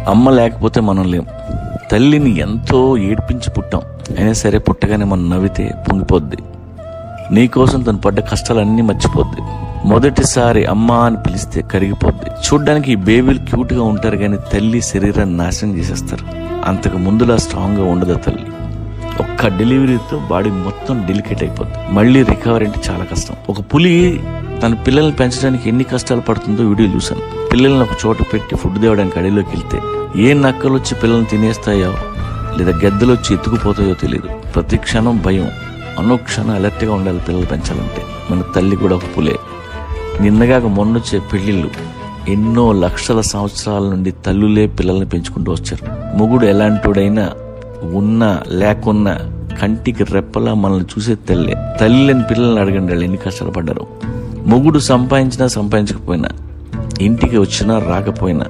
అమ్మ లేకపోతే మనం లేం. తల్లిని ఎంతో ఏడ్పించి పుట్టాం, అయినా సరే పుట్టగానే మనం నవ్వితే పొంగిపోద్ది. నీకోసం తను పడ్డ కష్టాలన్నీ మర్చిపోద్ది. మొదటిసారి అమ్మా అని పిలిస్తే కరిగిపోద్ది. చూడ్డానికి ఈ బేబీలు క్యూట్ గా ఉంటారు, కానీ తల్లి శరీరాన్ని నాశనం చేసేస్తారు. అంతకు ముందులా స్ట్రాంగ్ గా ఉండదు తల్లి. ఒక్క డెలివరీతో బాడీ మొత్తం డెలికేట్ అయిపోద్ది. మళ్ళీ రికవరీ అంటే చాలా కష్టం. ఒక పులి తన పిల్లల్ని పెంచడానికి ఎన్ని కష్టాలు పడుతుందో వీడియో చూశాను. పిల్లల్ని ఒక చోట పెట్టి ఫుడ్ తేవడానికి అడవిలోకి వెళ్తే ఏ నక్కలు వచ్చి పిల్లల్ని తినేస్తాయో లేదా గెద్దలు వచ్చి ఎత్తుకుపోతాయో తెలియదు. ప్రతి క్షణం భయం, అనుక్షణం అలర్ట్గా ఉండాలి పిల్లలు పెంచాలంటే. మన తల్లి కూడా ఒక పులే. నిన్నగాక మొన్నొచ్చే పెళ్లిళ్ళు ఎన్నో లక్షల సంవత్సరాల నుండి తల్లులే పిల్లల్ని పెంచుకుంటూ వచ్చారు. మొగుడు ఎలాంటోడైనా ఉన్నా లేకున్నా కంటికి రెప్పలా మనల్ని చూసే తల్లే. తల్లి లేని పిల్లల్ని అడగండి, వాళ్ళు ఎన్ని కష్టాలు పడ్డారు. మొగుడు సంపాదించినా సంపాదించకపోయినా, ఇంటికి వచ్చినా రాకపోయినా